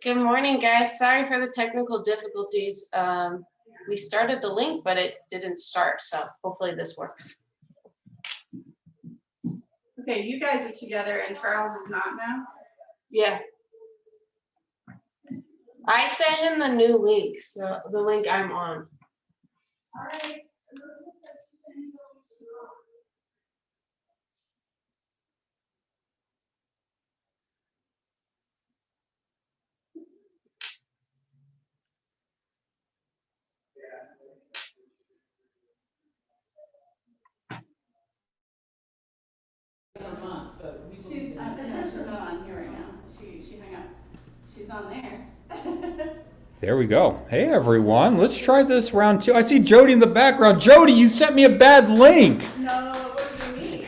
Good morning, guys. Sorry for the technical difficulties. We started the link, but it didn't start, so hopefully this works. Okay, you guys are together and Charles is not now? Yeah. I sent him the new link, so the link I'm on. All right. Months, but she's no, she's not on here right now. She hung up. She's on there. There we go. Hey everyone, let's try this round two. I see Jody in the background. Jody, you sent me a bad link. No, it wasn't me.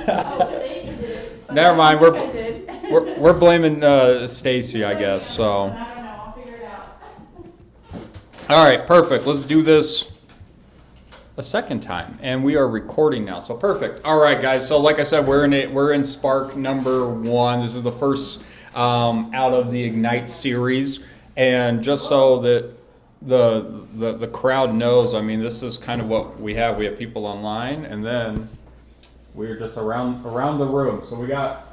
But, Stacy did it. Never mind. I did. We're blaming Stacy, I guess. So. I don't know. I'll figure it out. All right, perfect. Let's do this a second time, and we are recording now. So perfect. All right, guys. So like I said, we're in Spark number 1. This is the first out of the Ignite series, and just so that the crowd knows, I mean, this is kind of what we have. We have people online, and then we're just around the room. So we got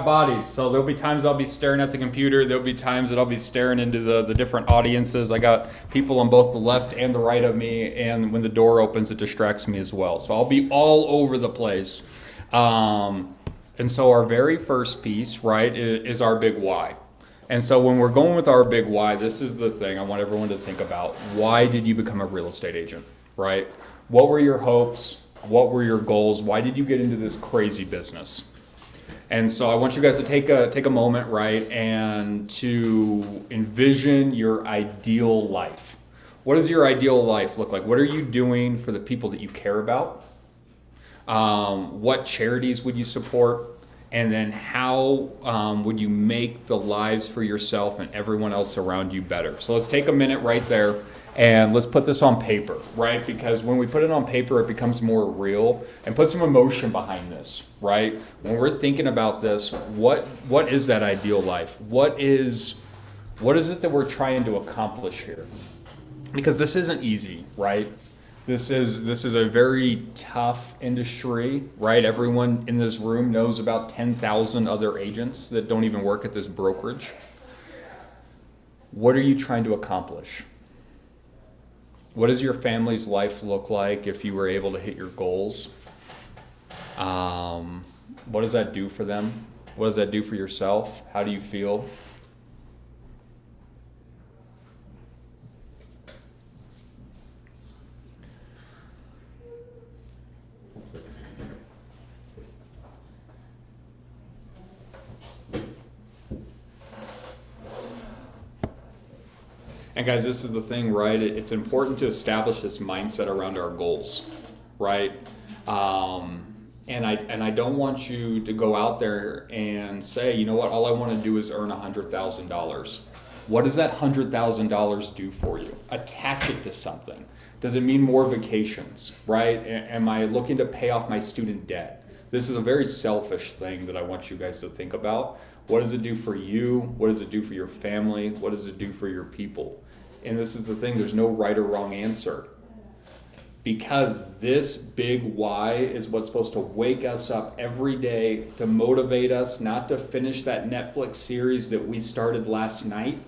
bodies. So there'll be times I'll be staring at the computer. There'll be times that I'll be staring into the different audiences. I got people on both the left and the right of me, and when the door opens, it distracts me as well. So I'll be all over the place. And so our very first piece, right, is our big why. And so when we're going with our big why, this is the thing I want everyone to think about. Why did you become a real estate agent, right? What were your hopes? What were your goals? Why did you get into this crazy business? And so I want you guys to take a moment, right, and to envision your ideal life. What does your ideal life look like? What are you doing for the people that you care about? What charities would you support? And then how would you make the lives for yourself and everyone else around you better? So let's take a minute right there and let's put this on paper, right? Because when we put it on paper, it becomes more real, and put some emotion behind this, right? When we're thinking about this, what is that ideal life? What is it that we're trying to accomplish here? Because this isn't easy, right? This is a very tough industry, right? Everyone in this room knows about 10,000 other agents that don't even work at this brokerage. What are you trying to accomplish? What does your family's life look like if you were able to hit your goals? What does that do for them? What does that do for yourself? How do you feel? And guys, this is the thing, right? It's important to establish this mindset around our goals, right? And I don't want you to go out there and say, you know what, all I want to do is earn $100,000. What does that $100,000 do for you? Attach it to something. Does it mean more vacations, right? Am I looking to pay off my student debt? This is a very selfish thing that I want you guys to think about. What does it do for you? What does it do for your family? What does it do for your people? And this is the thing, there's no right or wrong answer. Because this big why is what's supposed to wake us up every day, to motivate us not to finish that Netflix series that we started last night,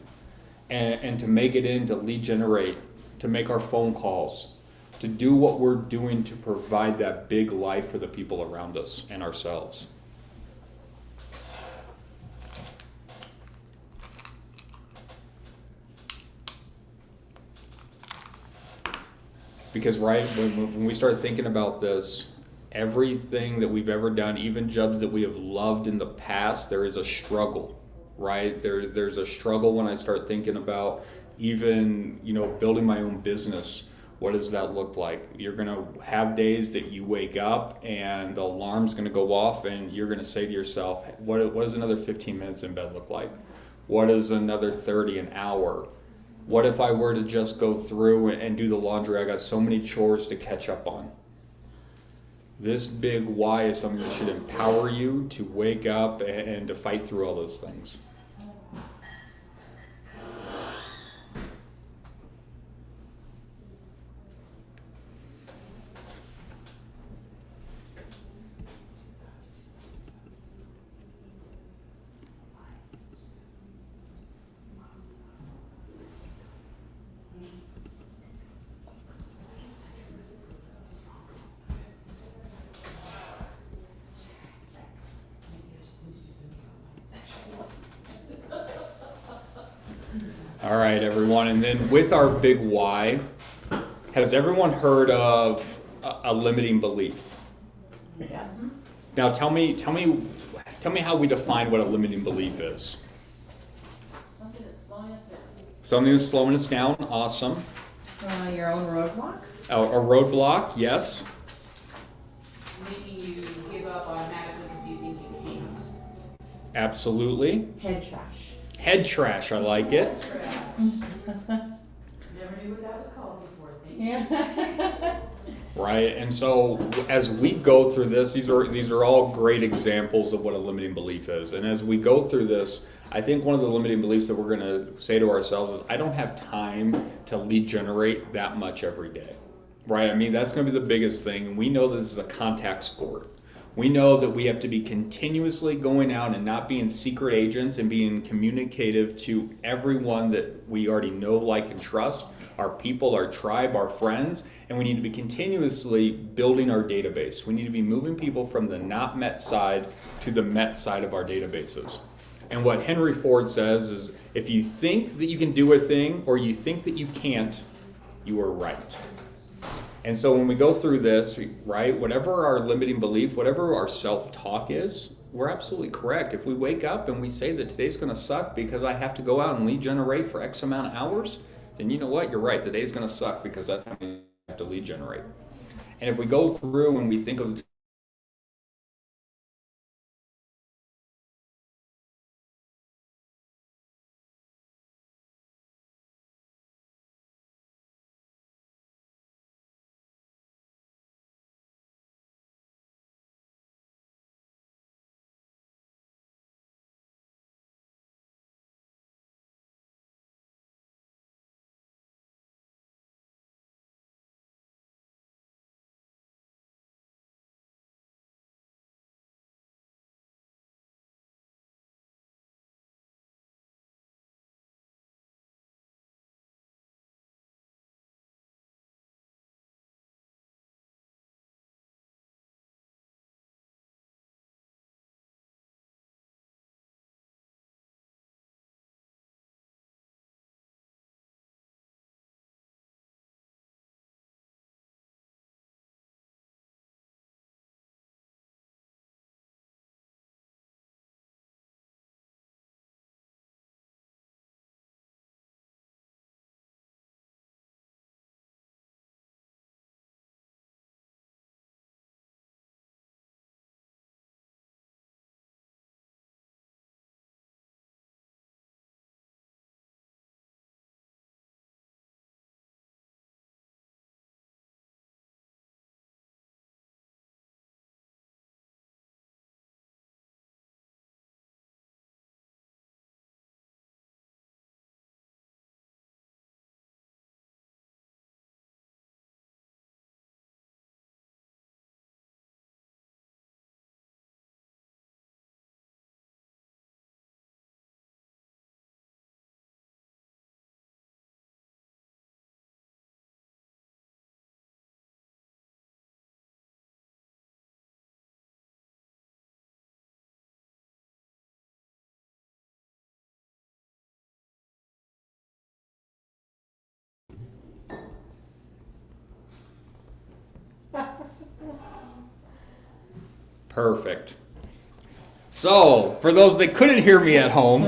and to make it in, to lead generate, to make our phone calls, to do what we're doing to provide that big life for the people around us and ourselves. Because right, when we start thinking about this, everything that we've ever done, even jobs that we have loved in the past, there is a struggle, right? There's a struggle when I start thinking about even, building my own business. What does that look like? You're gonna have days that you wake up and the alarm's gonna go off and you're gonna say to yourself, what does another 15 minutes in bed look like? What is another 30 an hour? What if I were to just go through and do the laundry? I got so many chores to catch up on. This big why is something that should empower you to wake up and to fight through all those things. All right, everyone. And then with our big why, has everyone heard of a limiting belief? Yes. Now tell me how we define what a limiting belief is. Something that's slowing us down. Something that's slowing us down, awesome. Your own roadblock? A roadblock, yes. Making you give up automatically because you think you can't. Absolutely. Head trash. Head trash, I like it. Never knew what that was called before. Thank you. Yeah. Right, and so as we go through this, these are all great examples of what a limiting belief is. And as we go through this, I think one of the limiting beliefs that we're going to say to ourselves is, I don't have time to lead generate that much every day. Right, I mean, that's going to be the biggest thing. And we know that this is a contact sport. We know that we have to be continuously going out and not being secret agents and being communicative to everyone that we already know, like, and trust. Our people, our tribe, our friends, and we need to be continuously building our database. We need to be moving people from the not met side to the met side of our databases. And what Henry Ford says is, if you think that you can do a thing or you think that you can't, you are right. And so when we go through this, right, whatever our limiting belief, whatever our self-talk is, we're absolutely correct. If we wake up and we say that today's going to suck because I have to go out and lead generate for X amount of hours, then you know what? You're right. The day's going to suck because that's how you have to lead generate. And if we go through and we think of perfect. So, for those that couldn't hear me at home,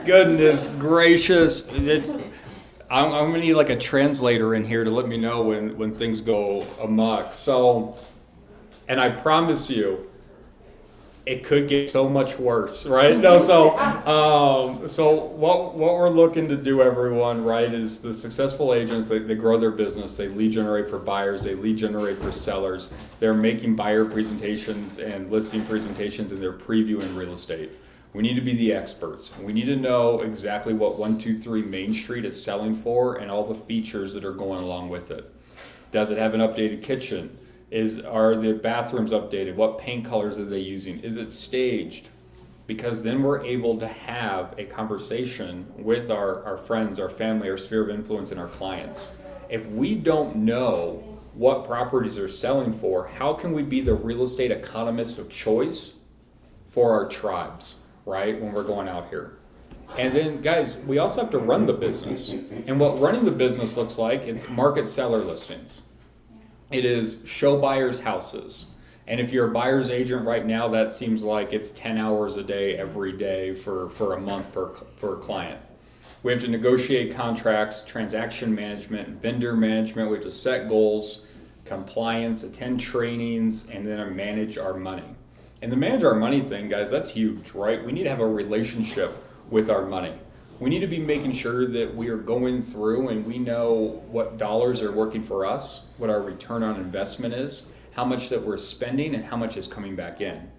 goodness gracious, I'm going to need like a translator in here to let me know when things go amok. So, and I promise you, it could get so much worse, right? No, so what we're looking to do, everyone, right, is the successful agents, they grow their business, they lead generate for buyers, they lead generate for sellers. They're making buyer presentations and listing presentations, and they're previewing real estate. We need to be the experts. We need to know exactly what 123 Main Street is selling for and all the features that are going along with it. Does it have an updated kitchen? Are the bathrooms updated? What paint colors are they using? Is it staged? Because then we're able to have a conversation with our friends, our family, our sphere of influence, and our clients. If we don't know what properties are selling for, how can we be the real estate economist of choice for our tribes? right, when we're going out here. And then, guys, we also have to run the business. And what running the business looks like, it's market seller listings. It is show buyers houses. And if you're a buyer's agent right now, that seems like it's 10 hours a day, every day for a month per client. We have to negotiate contracts, transaction management, vendor management. We have to set goals, compliance, attend trainings, and then manage our money. And the manage our money thing, guys, that's huge, right? We need to have a relationship with our money. We need to be making sure that we are going through and we know what dollars are working for us, what our return on investment is, how much that we're spending, and how much is coming back in.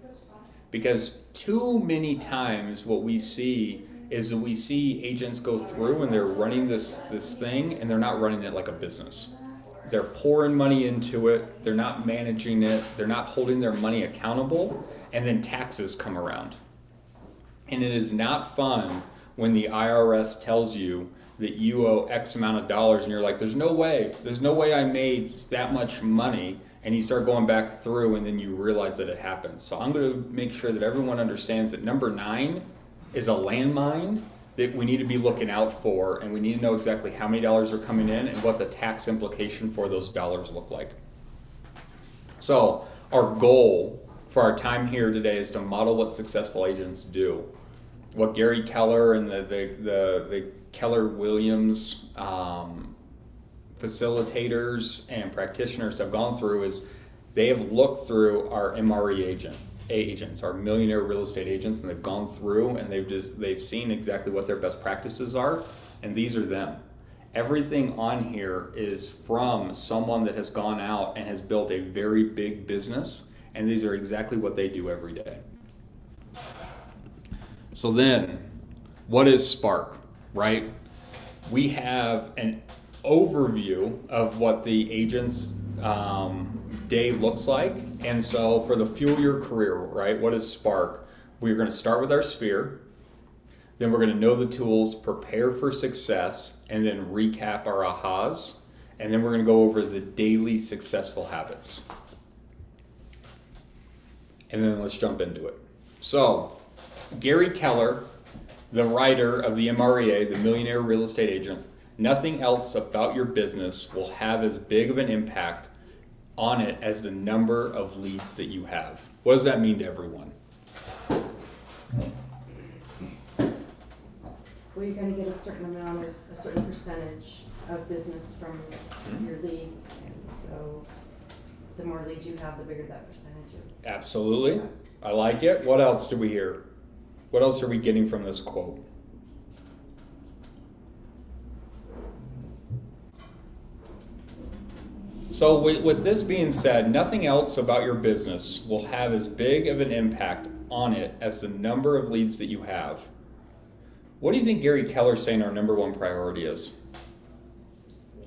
Because too many times what we see is that we see agents go through and they're running this thing and they're not running it like a business. They're pouring money into it, they're not managing it, they're not holding their money accountable, and then taxes come around. And it is not fun when the IRS tells you that you owe X amount of dollars and you're like, there's no way I made that much money, and you start going back through and then you realize that it happens. So I'm going to make sure that everyone understands that number 9 is a landmine that we need to be looking out for, and we need to know exactly how many dollars are coming in and what the tax implication for those dollars look like. So our goal for our time here today is to model what successful agents do. What Gary Keller and the Keller Williams facilitators and practitioners have gone through is they have looked through our MRE agents, our millionaire real estate agents, and they've gone through and they've seen exactly what their best practices are, and these are them. Everything on here is from someone that has gone out and has built a very big business, and these are exactly what they do every day. So then, what is Spark, right? We have an overview of what the agent's day looks like. And so for the Fuel Your Career, right, what is Spark? We're going to start with our sphere. Then we're going to know the tools, prepare for success, and then recap our ahas. And then we're going to go over the daily successful habits. And then let's jump into it. So, Gary Keller, the writer of the MREA, the Millionaire Real Estate Agent, nothing else about your business will have as big of an impact on it as the number of leads that you have. What does that mean to everyone? Well, you're going to get a certain amount of, a certain percentage of business from your leads, and so the more leads you have, the bigger that percentage of. Absolutely. I like it. What else do we hear? What else are we getting from this quote? So with this being said, nothing else about your business will have as big of an impact on it as the number of leads that you have. What do you think Gary Keller's saying our number one priority is?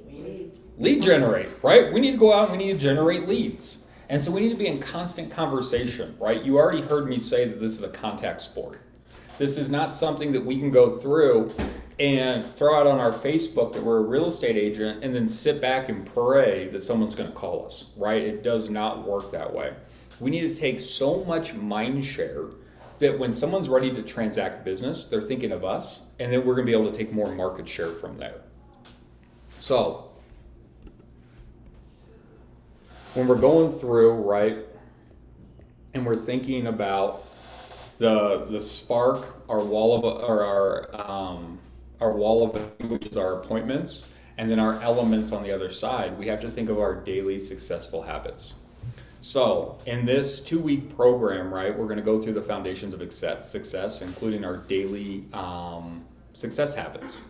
Leads. Lead generate, right? We need to go out and we need to generate leads. And so we need to be in constant conversation, right? You already heard me say that this is a contact sport. This is not something that we can go through and throw out on our Facebook that we're a real estate agent and then sit back and pray that someone's going to call us, right? It does not work that way. We need to take so much mind share that when someone's ready to transact business, they're thinking of us, and then we're going to be able to take more market share from there. So, when we're going through, right, and we're thinking about the spark, our wall of which is our appointments, and then our elements on the other side, we have to think of our daily successful habits. So in this 2-week program, right, we're going to go through the foundations of success, including our daily success habits.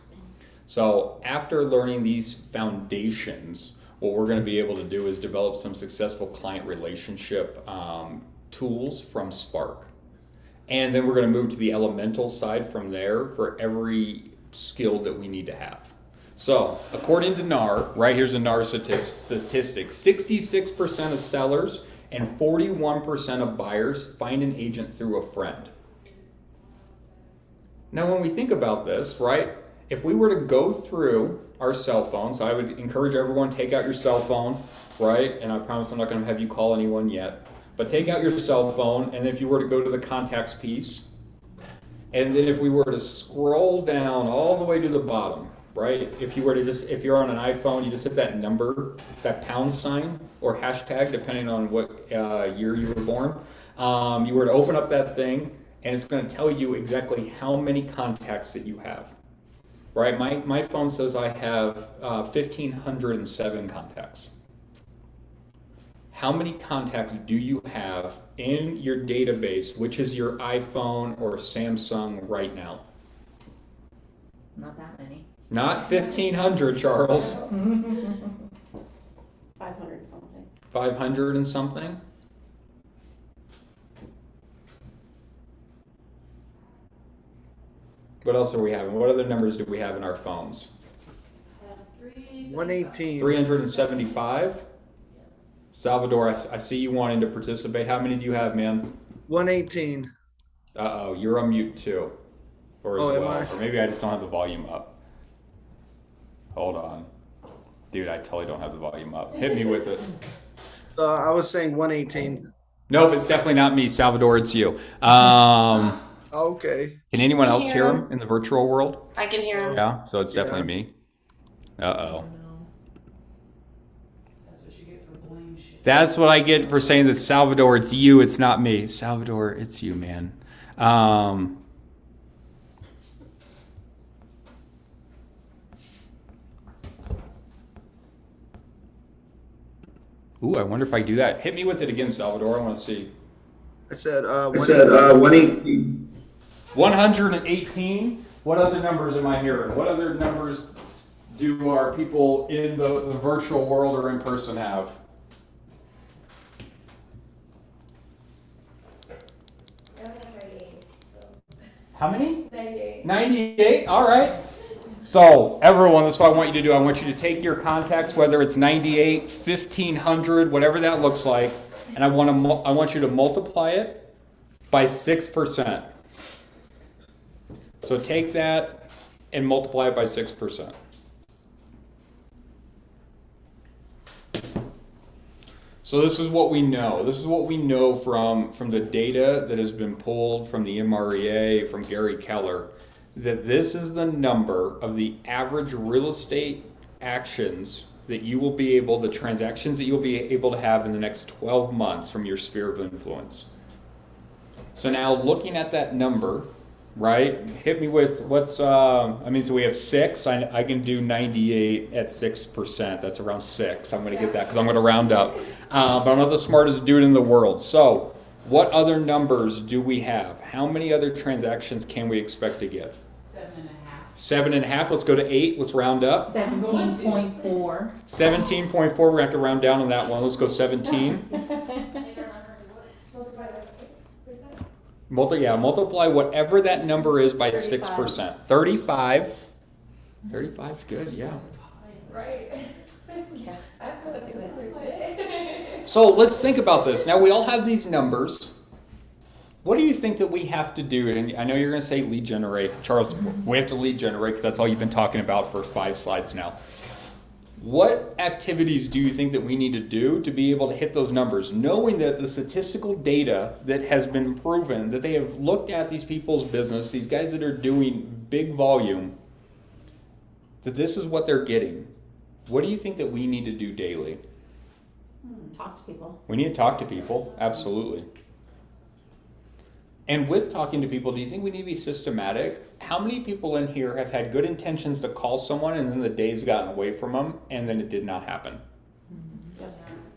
So after learning these foundations, what we're going to be able to do is develop some successful client relationship tools from Spark. And then we're going to move to the elemental side from there for every skill that we need to have. So according to NAR, right, here's a NAR statistic, 66% of sellers and 41% of buyers find an agent through a friend. Now when we think about this, right, if we were to go through our cell phones, I would encourage everyone, take out your cell phone, right, and I promise I'm not going to have you call anyone yet, but take out your cell phone, and if you were to go to the contacts piece, And then if we were to scroll down all the way to the bottom, right? If you were to if you're on an iPhone, you just hit that number, that pound sign or hashtag, depending on what year you were born. You were to open up that thing, and it's going to tell you exactly how many contacts that you have. Right? My phone says I have 1,507 contacts. How many contacts do you have in your database, which is your iPhone or Samsung right now? Not that many. Not 1,500, Charles. 500 something. 500 and something? What else are we having? What other numbers do we have in our phones? 118. 375? Salvador, I see you wanting to participate. How many do you have, man? 118. Uh-oh, you're on mute too. Or as Oh, am well. I? Or maybe I just don't have the volume up. Hold on. Dude, I totally don't have the volume up. Hit me with it. So I was saying 118. Nope, it's definitely not me, Salvador, it's you. Okay. Can anyone else Hear hear him. him in the virtual world? I can hear him. Yeah, so it's definitely Yeah. me. Uh-oh. That's what you get for blame shit. That's what I get for saying that, Salvador, it's you, it's not me. Salvador, it's you, man. Ooh, I wonder if I do that. Hit me with it again, Salvador. I want to see. I said 118. 118. What other numbers am I hearing? What other numbers do our people in the virtual world or in person have? How many? 98. 98? All right. So, everyone, that's what I want you to do. I want you to take your contacts, whether it's 98, 1,500, whatever that looks like, and I want you to multiply it by 6%. So take that and multiply it by 6%. So this is what we know. This is what we know from the data that has been pulled from the MREA, from Gary Keller, that this is the number of the average real estate actions that you will be able, the transactions that you'll be able to have in the next 12 months from your sphere of influence. So now looking at that number, right? Hit me with what's, so we have 6. I can do 98 at 6%. That's around 6. I'm going to get that because I'm going to round up. But I'm not the smartest dude in the world. So what other numbers do we have? How many other transactions can we expect to get? 7.5. 7.5. Let's go to 8. Let's round up. 17.4. 17.4. We're going to have to round down on that one. Let's go 17. Multiply whatever that number is by 6%. 35. 35 is good, yeah. Right. I was gonna do that. So let's think about this. Now we all have these numbers. What do you think that we have to do? And I know you're going to say lead generate. Charles, we have to lead generate because that's all you've been talking about for 5 slides now. What activities do you think that we need to do to be able to hit those numbers, knowing that the statistical data that has been proven, that they have looked at these people's business, these guys that are doing big volume, that this is what they're getting? What do you think that we need to do daily? Talk to people. We need to talk to people, absolutely. And with talking to people, do you think we need to be systematic? How many people in here have had good intentions to call someone and then the day's gotten away from them and then it did not happen?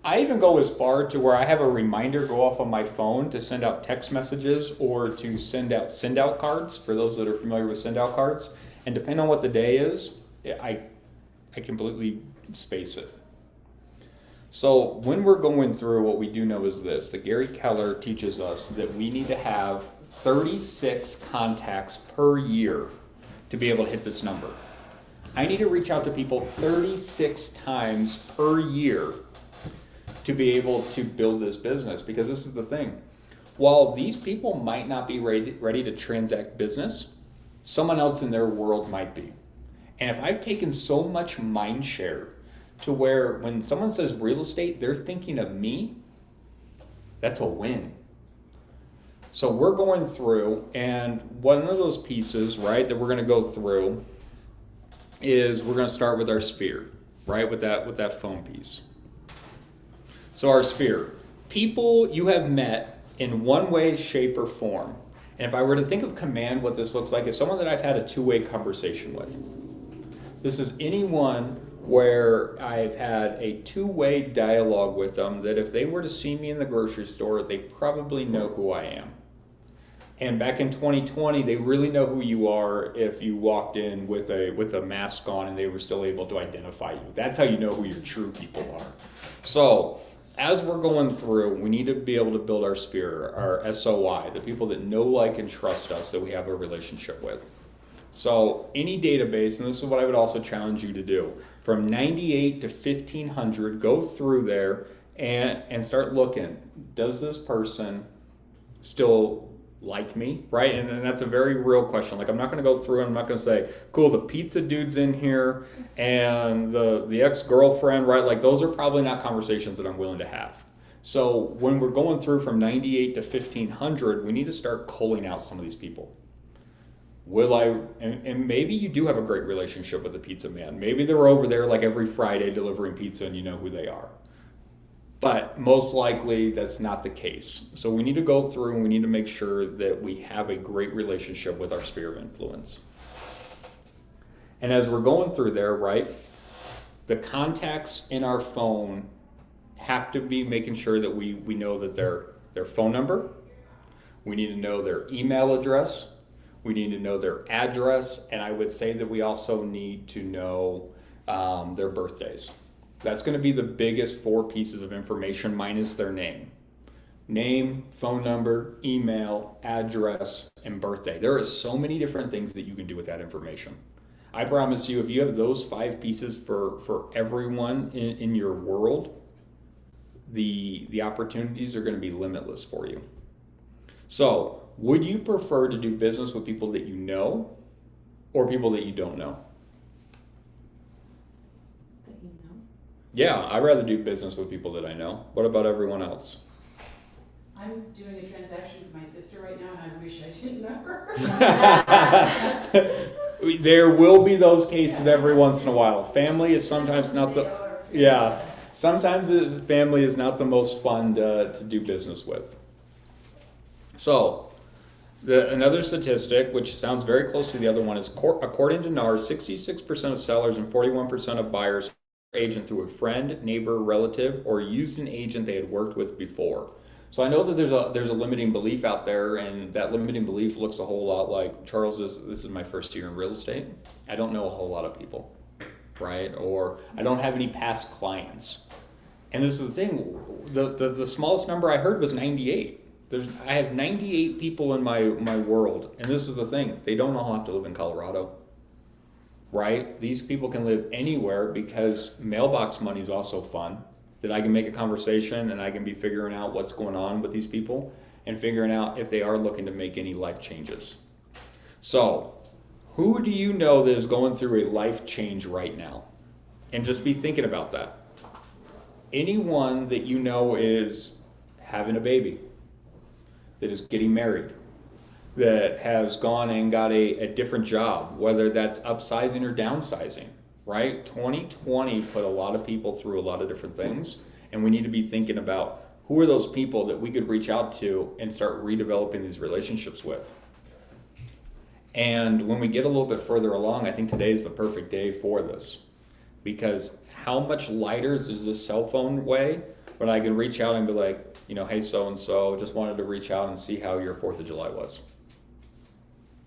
I even go as far to where I have a reminder go off on my phone to send out text messages or to send out cards, for those that are familiar with send out cards. And depending on what the day is, I completely space it. So when we're going through, what we do know is this, that Gary Keller teaches us that we need to have 36 contacts per year to be able to hit this number. I need to reach out to people 36 times per year to be able to build this business, because this is the thing. While these people might not be ready to transact business, someone else in their world might be. And if I've taken so much mind share to where when someone says real estate, they're thinking of me, that's a win. So we're going through, and one of those pieces, right, that we're going to go through is we're going to start with our sphere, right, with that phone piece. So our sphere, people you have met in one way, shape, or form. And if I were to think of command, what this looks like is someone that I've had a two-way conversation with. This is anyone where I've had a two-way dialogue with them that if they were to see me in the grocery store, they probably know who I am. And back in 2020, they really know who you are if you walked in with a mask on and they were still able to identify you. That's how you know who your true people are. So as we're going through, we need to be able to build our sphere, our SOI, the people that know, like, and trust us that we have a relationship with. So any database, and this is what I would also challenge you to do, from 98 to 1500, go through there and start looking. Does this person still like me, right? And that's a very real question. Like, I'm not going to go through and I'm not going to say, cool, the pizza dude's in here and the ex-girlfriend, right? Like, those are probably not conversations that I'm willing to have. So when we're going through from 98 to 1500, we need to start culling out some of these people. And maybe you do have a great relationship with the pizza man. Maybe they're over there like every Friday delivering pizza and you know who they are. But most likely that's not the case. So we need to go through and we need to make sure that we have a great relationship with our sphere of influence. And as we're going through there, right, the contacts in our phone have to be making sure that we know that their phone number, we need to know their email address, we need to know their address, and I would say that we also need to know their birthdays. That's going to be the biggest 4 pieces of information minus their name. Name, phone number, email, address, and birthday. There are so many different things that you can do with that information. I promise you, if you have those 5 pieces for everyone in your world, the opportunities are going to be limitless for you. So, would you prefer to do business with people that you know or people that you don't know? That you know. Yeah, I'd rather do business with people that I know. What about everyone else? I'm doing a transaction with my sister right now, and I wish I didn't know her. There will be those cases every once in a while. Family is sometimes not the... Yeah, sometimes family is not the most fun to do business with. So, another statistic, which sounds very close to the other one, is according to NARS, 66% of sellers and 41% of buyers are agent through a friend, neighbor, relative, or used an agent they had worked with before. So I know that there's a limiting belief out there, and that limiting belief looks a whole lot like, Charles, this is my first year in real estate. I don't know a whole lot of people, right? Or I don't have any past clients. And this is the thing, the smallest number I heard was 98. I have 98 people in my world, and this is the thing, they don't all have to live in Colorado, right? These people can live anywhere because mailbox money is also fun, that I can make a conversation and I can be figuring out what's going on with these people and figuring out if they are looking to make any life changes. So, who do you know that is going through a life change right now? And just be thinking about that. Anyone that you know is having a baby, that is getting married, that has gone and got a different job, whether that's upsizing or downsizing, right? 2020 put a lot of people through a lot of different things, and we need to be thinking about who are those people that we could reach out to and start redeveloping these relationships with. And when we get a little bit further along, I think today is the perfect day for this, because how much lighter is this cell phone way when I can reach out and be like, you know, hey, so-and-so, just wanted to reach out and see how your 4th of July was.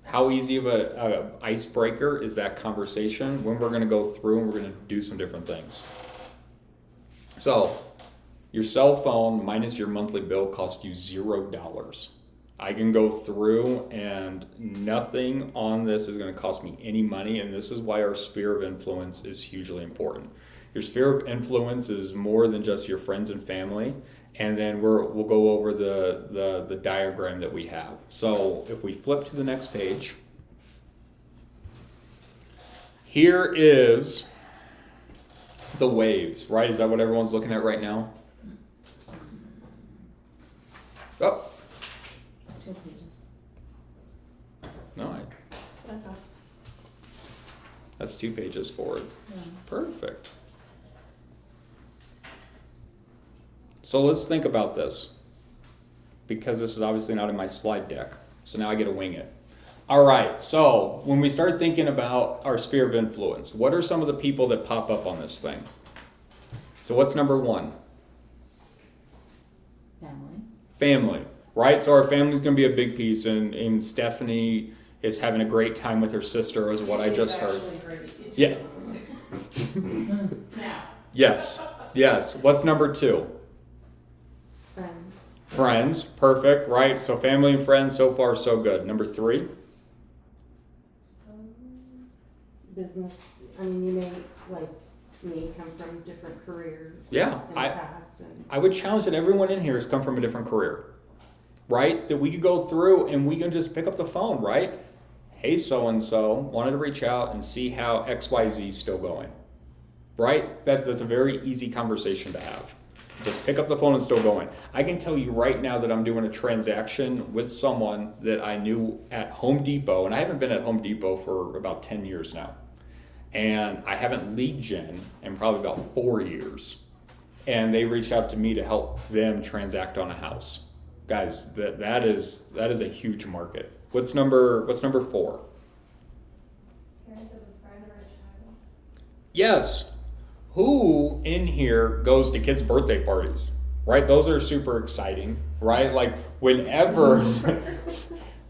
How easy of a icebreaker is that conversation when we're going to go through and we're going to do some different things. So, your cell phone minus your monthly bill costs you $0. I can go through and nothing on this is going to cost me any money, and this is why our sphere of influence is hugely important. Your sphere of influence is more than just your friends and family. And then we'll go over the diagram that we have. So if we flip to the next page, here is the waves, right? Is that what everyone's looking at right now? Oh, That's 2 pages forward. Perfect. So let's think about this, because this is obviously not in my slide deck. So now I get to wing it. All right, so when we start thinking about our sphere of influence, what are some of the people that pop up on this thing? So what's number 1? Family. Family, right? So our family's going to be a big piece, and Stephanie is having a great time with her sister, is what I just heard. Yeah. Now, Yes. What's number 2? Friends. Friends, perfect, right? So family and friends, so far so good. Number 3? Business, I mean, you may, like me, come from different careers. Yeah, In the past, and I would challenge that everyone in here has come from a different career, right? That we could go through and we can just pick up the phone, right? Hey, so-and-so, wanted to reach out and see how XYZ is still going, right? That's a very easy conversation to have. Just pick up the phone and still going. I can tell you right now that I'm doing a transaction with someone that I knew at Home Depot, and I haven't been at Home Depot for about 10 years now. And I haven't lead gen in probably about 4 years. And they reached out to me to help them transact on a house. Guys, that is a huge market. What's number 4? Parents of a friend or a child. Yes. Who in here goes to kids' birthday parties? Right? Those are super exciting, right? Like whenever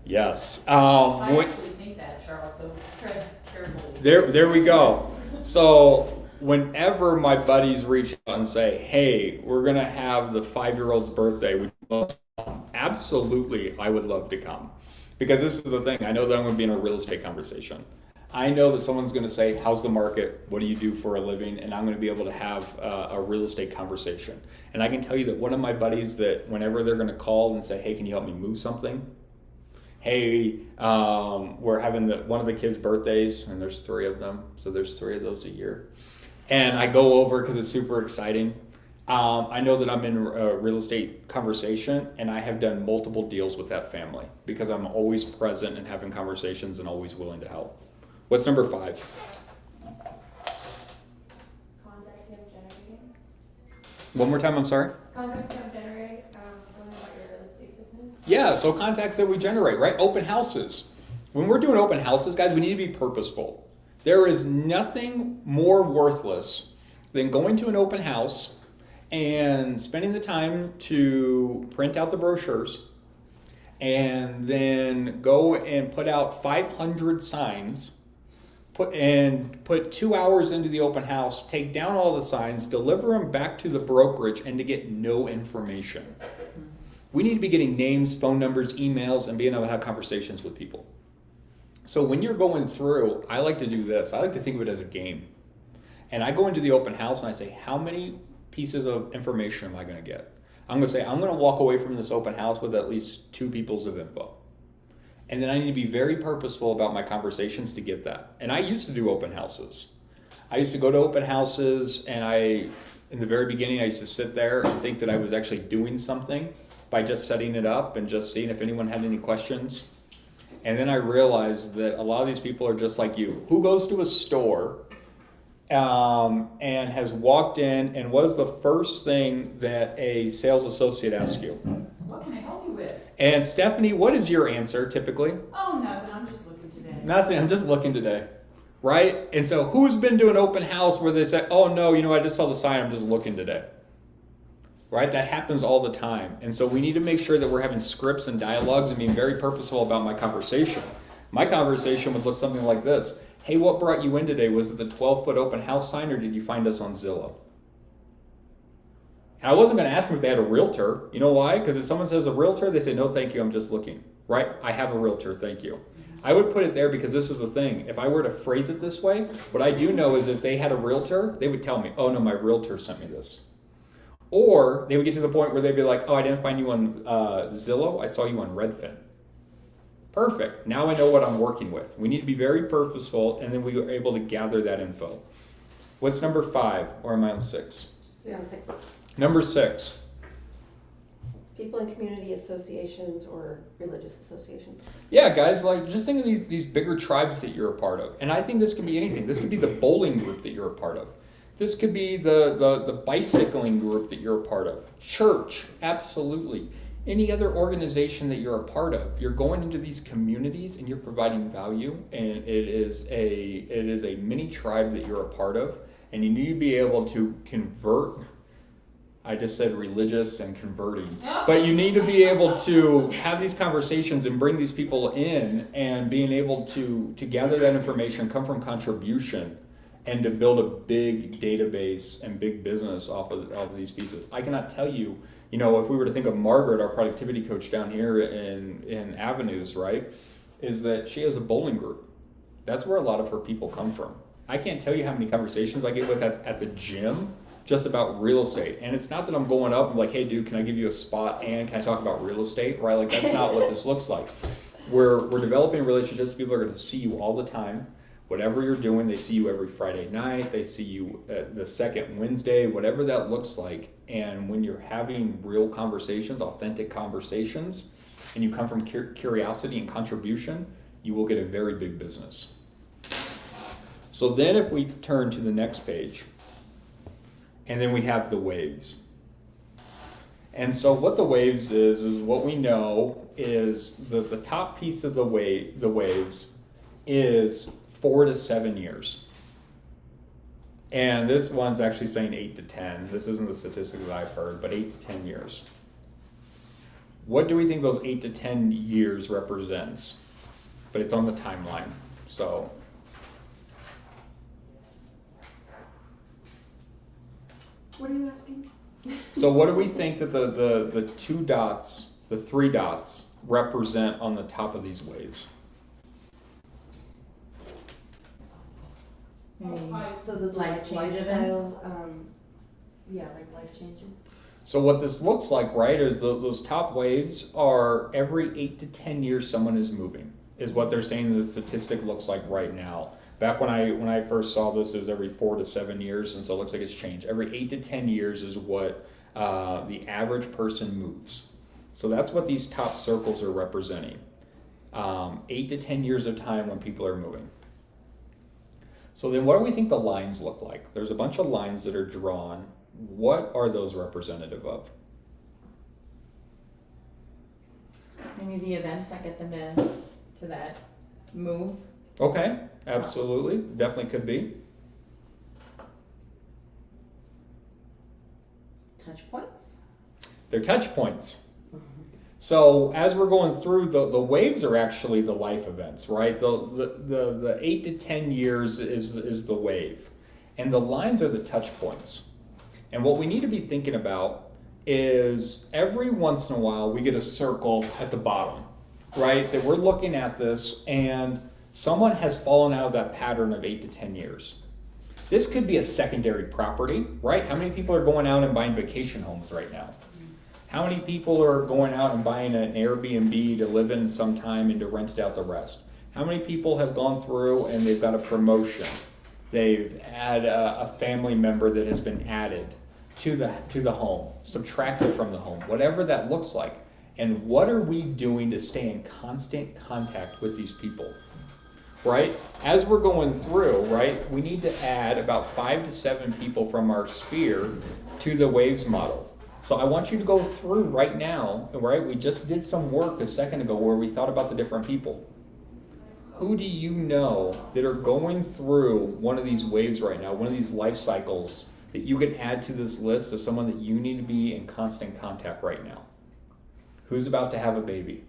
yes. I When, actually think that, Charles, so tread carefully. there we go. So whenever my buddies reach out and say, hey, we're going to have the 5-year-old's birthday, would you love to come? Absolutely, I would love to come. Because this is the thing, I know that I'm going to be in a real estate conversation. I know that someone's going to say, how's the market? What do you do for a living? And I'm going to be able to have a real estate conversation. And I can tell you that one of my buddies, that whenever they're going to call and say, hey, can you help me move something? Hey, we're having one of the kids' birthdays, and there's 3 of them. So there's 3 of those a year. And I go over because it's super exciting. I know that I'm in a real estate conversation, and I have done multiple deals with that family because I'm always present and having conversations and always willing to help. What's number 5? Contacts you have generated. One more time, I'm sorry. Contacts you have generated from about your real estate business. Yeah, so contacts that we generate, right? Open houses. When we're doing open houses, guys, we need to be purposeful. There is nothing more worthless than going to an open house and spending the time to print out the brochures and then go and put out 500 signs, put 2 hours into the open house, take down all the signs, deliver them back to the brokerage, and to get no information. We need to be getting names, phone numbers, emails, and being able to have conversations with people. So when you're going through, I like to do this. I like to think of it as a game. And I go into the open house and I say, how many pieces of information am I going to get? I'm going to say, I'm going to walk away from this open house with at least 2 pieces of info. And then I need to be very purposeful about my conversations to get that. And I used to do open houses. I used to go to open houses, and in the very beginning, I used to sit there and think that I was actually doing something by just setting it up and just seeing if anyone had any questions. And then I realized that a lot of these people are just like you. Who goes to a store and has walked in, and what is the first thing that a sales associate asks you? What can I help you with? And Stephanie, what is your answer typically? Oh, nothing, I'm just looking today. Nothing, I'm just looking today. Right? And so who's been to an open house where they say, oh no, I just saw the sign, I'm just looking today. Right? That happens all the time. And so we need to make sure that we're having scripts and dialogues and being very purposeful about my conversation. My conversation would look something like this. Hey, what brought you in today? Was it the 12-foot open house sign, or did you find us on Zillow? And I wasn't going to ask them if they had a realtor. You know why? Because if someone says a realtor, they say, no, thank you, I'm just looking. Right? I have a realtor, thank you. I would put it there because this is the thing. If I were to phrase it this way, what I do know is if they had a realtor, they would tell me, oh no, my realtor sent me this. Or they would get to the point where they'd be like, oh, I didn't find you on Zillow, I saw you on Redfin. Perfect. Now I know what I'm working with. We need to be very purposeful, and then we are able to gather that info. What's number 5? Or am I on 6? so 6. Number 6. People in community associations or religious associations. Yeah, guys, like just think of these bigger tribes that you're a part of. And I think this could be anything. This could be the bowling group that you're a part of. This could be the bicycling group that you're a part of. Church, absolutely. Any other organization that you're a part of. You're going into these communities and you're providing value, and it is a mini tribe that you're a part of, and you need to be able to convert. I just said religious and converting. But you need to be able to have these conversations and bring these people in, and being able to gather that information, come from contribution, and to build a big database and big business off of these pieces. I cannot tell you, if we were to think of Margaret, our productivity coach down here in Avenues, right, is that she has a bowling group. That's where a lot of her people come from. I can't tell you how many conversations I get with at the gym just about real estate. And it's not that I'm going up and like, hey dude, can I give you a spot and can I talk about real estate, right? Like that's not what this looks like. We're developing relationships. People are going to see you all the time. Whatever you're doing, they see you every Friday night. They see you the second Wednesday, whatever that looks like. And when you're having real conversations, authentic conversations, and you come from curiosity and contribution, you will get a very big business. So then if we turn to the next page, and then we have the waves. And so what the waves is what we know is the top piece of the waves is 4 to 7 years. And this one's actually saying 8 to 10. This isn't the statistic that I've heard, but 8 to 10 years. What do we think those 8 to 10 years represents? But it's on the timeline. So What are you asking? So what do we think that the 2 dots, the 3 dots represent on the top of these waves? So those Life like change lifestyle, like life changes. So what this looks like, right, is those top waves are every 8 to 10 years someone is moving, is what they're saying the statistic looks like right now. Back when I first saw this, it was every 4 to 7 years, and so it looks like it's changed. Every 8 to 10 years is what the average person moves. So that's what these top circles are representing. 8 to 10 years of time when people are moving. So then what do we think the lines look like? There's a bunch of lines that are drawn. What are those representative of? Maybe the events that get them to that move. Okay, absolutely. Definitely could be. Touch points. They're touch points. So as we're going through, the waves are actually the life events, right? The 8 to 10 years is the wave. And the lines are the touch points. And what we need to be thinking about is every once in a while we get a circle at the bottom, right? That we're looking at this and someone has fallen out of that pattern of 8 to 10 years. This could be a secondary property, right? How many people are going out and buying vacation homes right now? How many people are going out and buying an Airbnb to live in sometime and to rent it out the rest? How many people have gone through and they've got a promotion? They've had a family member that has been added to the home, subtracted from the home, whatever that looks like. And what are we doing to stay in constant contact with these people? Right? As we're going through, right, we need to add about 5 to 7 people from our sphere to the waves model. So I want you to go through right now, right? We just did some work a second ago where we thought about the different people. Who do you know that are going through one of these waves right now, one of these life cycles that you can add to this list of someone that you need to be in constant contact right now? Who's about to have a baby?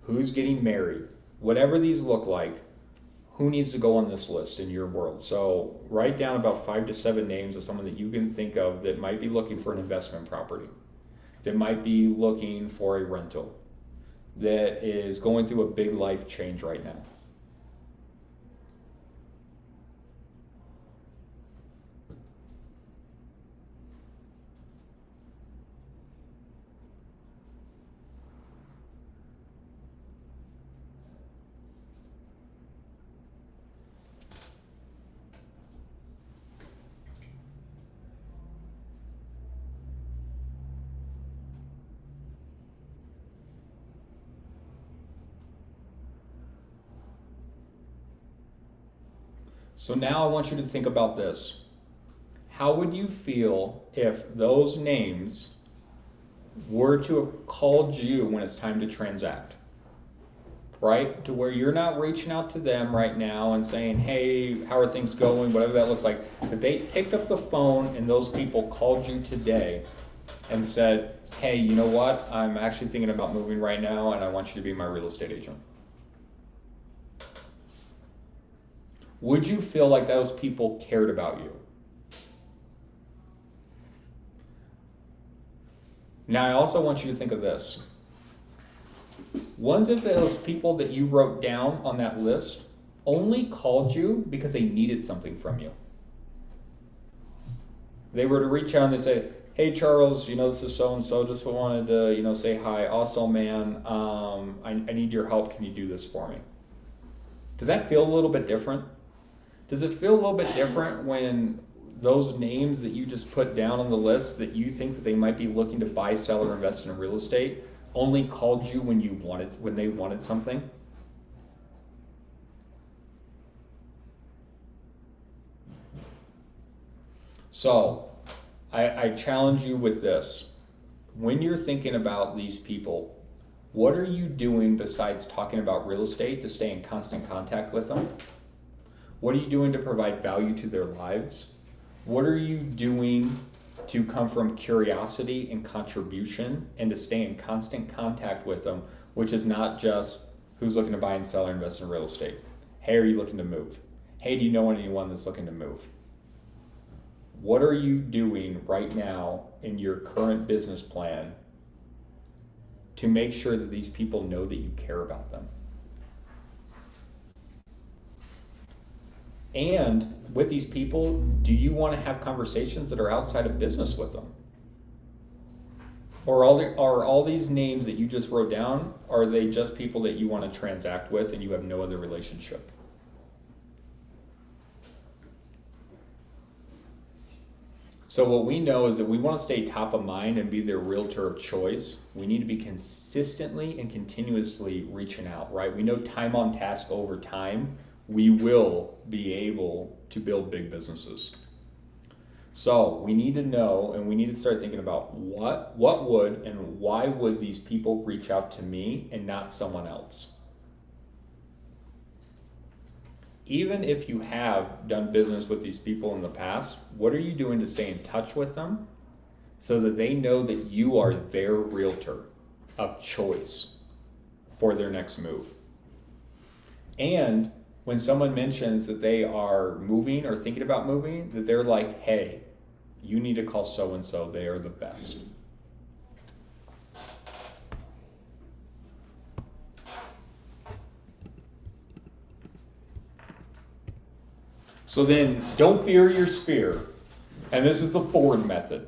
Who's getting married? Whatever these look like, who needs to go on this list in your world? So write down about 5 to 7 names of someone that you can think of that might be looking for an investment property, that might be looking for a rental, that is going through a big life change right now. So now I want you to think about this. How would you feel if those names were to have called you when it's time to transact? Right? To where you're not reaching out to them right now and saying, hey, how are things going? Whatever that looks like. That they picked up the phone and those people called you today and said, hey, you know what? I'm actually thinking about moving right now and I want you to be my real estate agent. Would you feel like those people cared about you? Now, I also want you to think of this. Ones of those people that you wrote down on that list only called you because they needed something from you. They were to reach out and they say, hey, Charles, this is so-and-so, just wanted to, say hi. Also, man, I need your help. Can you do this for me? Does that feel a little bit different? Does it feel a little bit different when those names that you just put down on the list that you think that they might be looking to buy, sell, or invest in real estate only called you when they wanted something? So, I challenge you with this. When you're thinking about these people, what are you doing besides talking about real estate to stay in constant contact with them? What are you doing to provide value to their lives? What are you doing to come from curiosity and contribution and to stay in constant contact with them, which is not just who's looking to buy and sell or invest in real estate. Hey, are you looking to move? Hey, do you know anyone that's looking to move? What are you doing right now in your current business plan to make sure that these people know that you care about them? And with these people, do you want to have conversations that are outside of business with them? Or are all these names that you just wrote down, are they just people that you want to transact with and you have no other relationship? So what we know is that we want to stay top of mind and be their realtor of choice. We need to be consistently and continuously reaching out, right? We know time on task over time, we will be able to build big businesses. So we need to know, and we need to start thinking about what would and why would these people reach out to me and not someone else? Even if you have done business with these people in the past, what are you doing to stay in touch with them so that they know that you are their realtor of choice for their next move? And when someone mentions that they are moving or thinking about moving, that they're like, hey, you need to call so-and-so, they are the best. So then, don't fear your sphere. And this is the Ford method.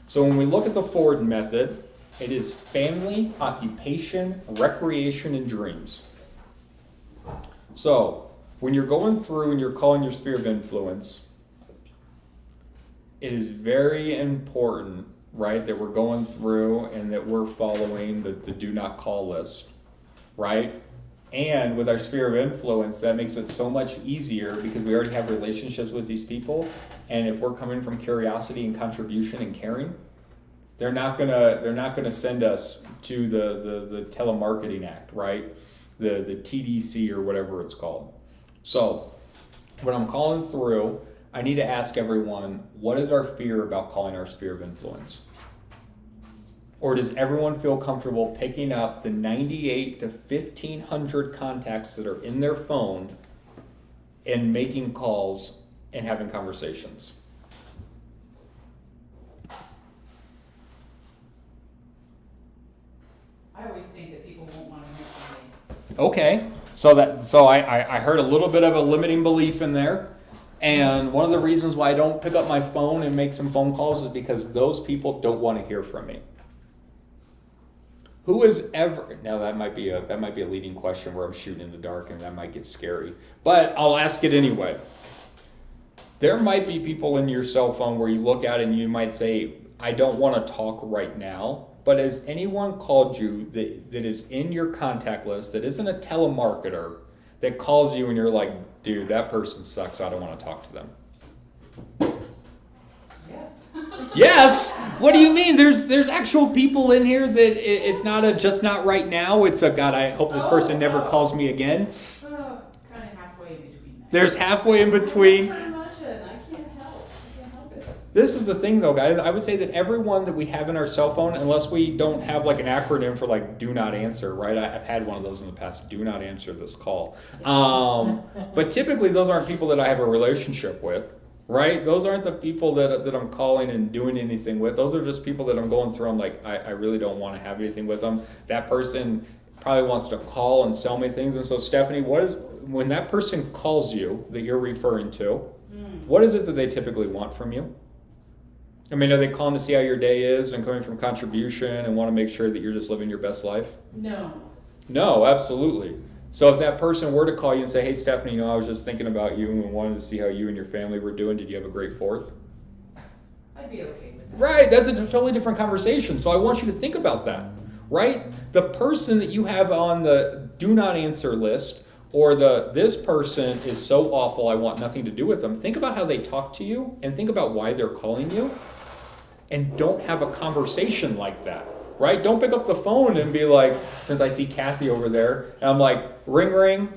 So when we look at the Ford method, it is family, occupation, recreation, and dreams. So when you're going through and you're calling your sphere of influence, it is very important, right, that we're going through and that we're following the do not call list, right? And with our sphere of influence, that makes it so much easier because we already have relationships with these people. And if we're coming from curiosity and contribution and caring, they're not gonna send us to the telemarketing act, right? The TDC or whatever it's called. So when I'm calling through, I need to ask everyone, what is our fear about calling our sphere of influence? Or does everyone feel comfortable picking up the 98 to 1,500 contacts that are in their phone and making calls and having conversations? I always think that people won't want to hear from me. Okay, so I heard a little bit of a limiting belief in there. And one of the reasons why I don't pick up my phone and make some phone calls is because those people don't want to hear from me. Who has ever, now that might be a leading question where I'm shooting in the dark and that might get scary, but I'll ask it anyway. There might be people in your cell phone where you look at it and you might say, I don't want to talk right now, but has anyone called you that is in your contact list, that isn't a telemarketer, that calls you and you're like, dude, that person sucks. I don't want to talk to them. Yes. Yes. What do you mean? There's actual people in here that it's not a just not right now. It's a God. I hope this person never calls me again. Kind of halfway in between that. There's halfway in between. Pretty much it, and I can't help it. This is the thing though, guys. I would say that everyone that we have in our cell phone, unless we don't have like an acronym for like do not answer, right? I've had one of those in the past. Do not answer this call. But typically those aren't people that I have a relationship with, right? Those aren't the people that I'm calling and doing anything with. Those are just people that I'm going through. I'm like, I really don't want to have anything with them. That person probably wants to call and sell me things. And so Stephanie, when that person calls you that you're referring to, what is it that they typically want from you? I mean, are they calling to see how your day is and coming from contribution and want to make sure that you're just living your best life? No. No, absolutely. So if that person were to call you and say, hey, Stephanie, I was just thinking about you and wanted to see how you and your family were doing. Did you have a great 4th? I'd be okay with that. Right, that's a totally different conversation. So I want you to think about that, right? The person that you have on the do not answer list or this person is so awful, I want nothing to do with them. Think about how they talk to you and think about why they're calling you. And don't have a conversation like that, right? Don't pick up the phone and be like, since I see Kathy over there, and I'm like, ring, ring.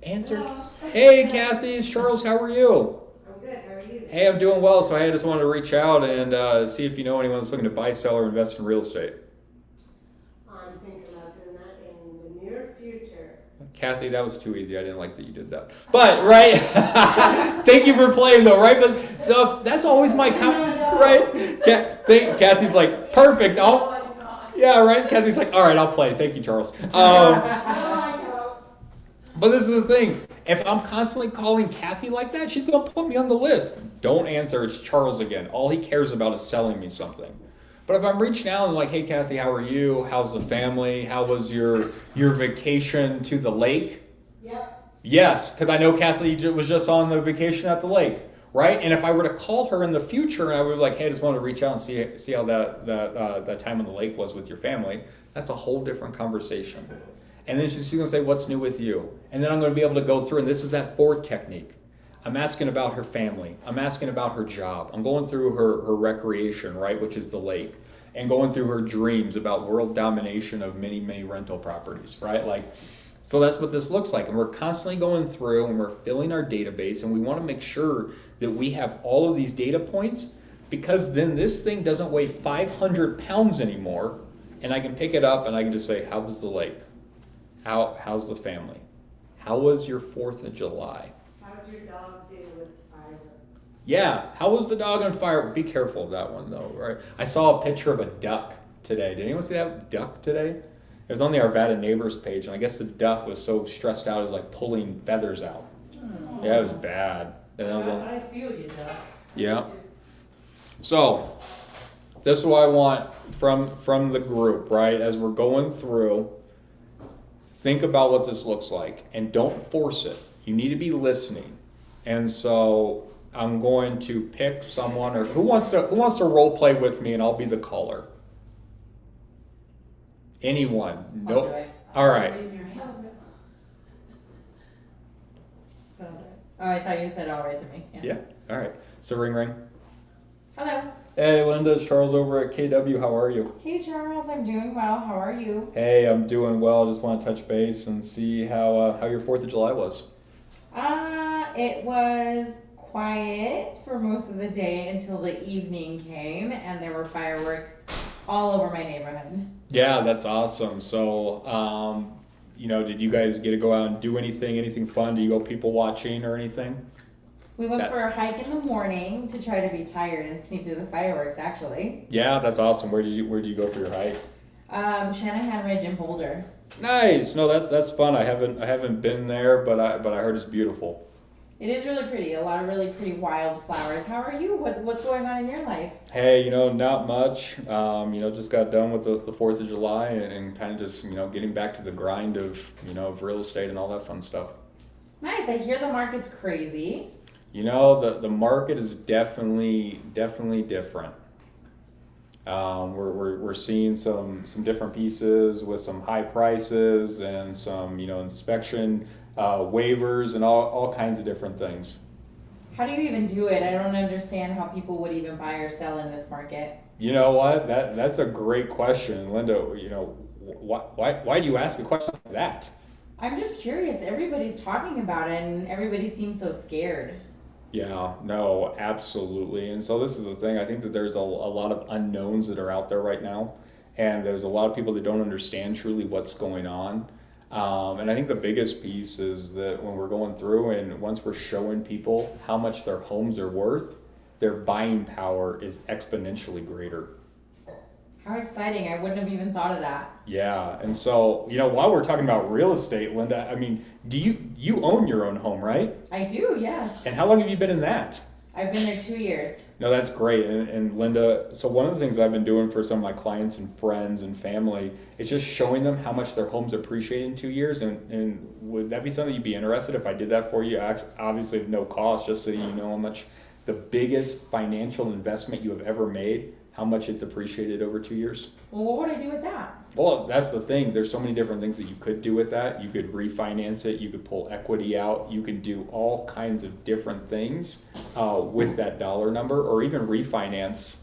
Answer. Hey, Kathy, it's Charles. How are you? I'm good, how are you? Hey, I'm doing well. So I just wanted to reach out and see if you know anyone that's looking to buy, sell, or invest in real estate. I'm thinking about doing that in the near future. Kathy, that was too easy. I didn't like that you did that. But, right? Thank you for playing, though, right? But so if that's always my right? Kathy's like, perfect. Yeah, right? Kathy's like, all right, I'll play. Thank you, Charles. But this is the thing. If I'm constantly calling Kathy like that, she's going to put me on the list. Don't answer. It's Charles again. All he cares about is selling me something. But if I'm reaching out and like, hey, Kathy, how are you? How's the family? How was your vacation to the lake? Yep. Yes, because I know Kathy was just on the vacation at the lake, right? And if I were to call her in the future and I would be like, hey, I just wanted to reach out and see how that time on the lake was with your family, that's a whole different conversation. And then she's going to say, what's new with you? And then I'm going to be able to go through, and this is that Ford technique. I'm asking about her family. I'm asking about her job. I'm going through her recreation, right, which is the lake, and going through her dreams about world domination of many, many rental properties, right? So that's what this looks like. And we're constantly going through and we're filling our database, and we want to make sure that we have all of these data points, because then this thing doesn't weigh 500 pounds anymore, and I can pick it up and I can just say, how was the lake? How's the family? How was your 4th of July? How'd your dog do with fireworks? Yeah, how was the dog on fire? Be careful of that one though, right? I saw a picture of a duck today. Did anyone see that duck today? It was on the Arvada Neighbors page, and I guess the duck was so stressed out it was like pulling feathers out. Yeah, it was bad. And that was on, I feel you, Doc. yeah. So, this is what I want from the group, right? As we're going through, think about what this looks like and don't force it. You need to be listening. And so I'm going to pick someone, or who wants to role play with me, and I'll be the caller. Anyone? Nope. All right. Raising your hand. Oh, I thought you said all right to me. Yeah. All right. So ring ring. Hello. Hey, Linda, it's Charles over at KW. How are you? Hey Charles, I'm doing well. How are you? Hey, I'm doing well. Just want to touch base and see how your 4th of July was. It was quiet for most of the day until the evening came, and there were fireworks all over my neighborhood. Yeah, that's awesome. So, did you guys get to go out and do anything fun? Do you go people watching or anything? We went for a hike in the morning to try to be tired and sneak through the fireworks, actually. Yeah, that's awesome. Where do you go for your hike? Shanahan Ridge in Boulder. Nice. No, that's fun. I haven't been there, but I heard it's beautiful. It is really pretty. A lot of really pretty wildflowers. How are you? What's going on in your life? Hey, not much. Just got done with the 4th of July and kind of just, getting back to the grind of real estate and all that fun stuff. Nice. I hear the market's crazy. The market is definitely different. We're seeing some different pieces with some high prices and some, you know, inspection waivers and all kinds of different things. How do you even do it? I don't understand how people would even buy or sell in this market. You know what? That's a great question, Linda. You know, why do you ask a question like that? I'm just curious. Everybody's talking about it and everybody seems so scared. Yeah, no, absolutely. And so this is the thing. I think that there's a lot of unknowns that are out there right now, and there's a lot of people that don't understand truly what's going on. And I think the biggest piece is that when we're going through and once we're showing people how much their homes are worth, their buying power is exponentially greater. How exciting. I wouldn't have even thought of that. Yeah, and so, you know, while we're talking about real estate, Linda, I mean, do you own your own home, right? I do, yes. And how long have you been in that? I've been there 2 years. No, that's great. And Linda, so one of the things I've been doing for some of my clients and friends and family is just showing them how much their homes appreciate in 2 years. And would that be something you'd be interested if I did that for you? Obviously at no cost, just so you know how much the biggest financial investment you have ever made, how much it's appreciated over 2 years. Well, what would I do with that? Well, that's the thing. There's so many different things that you could do with that. You could refinance it. You could pull equity out. You can do all kinds of different things with that dollar number, or even refinance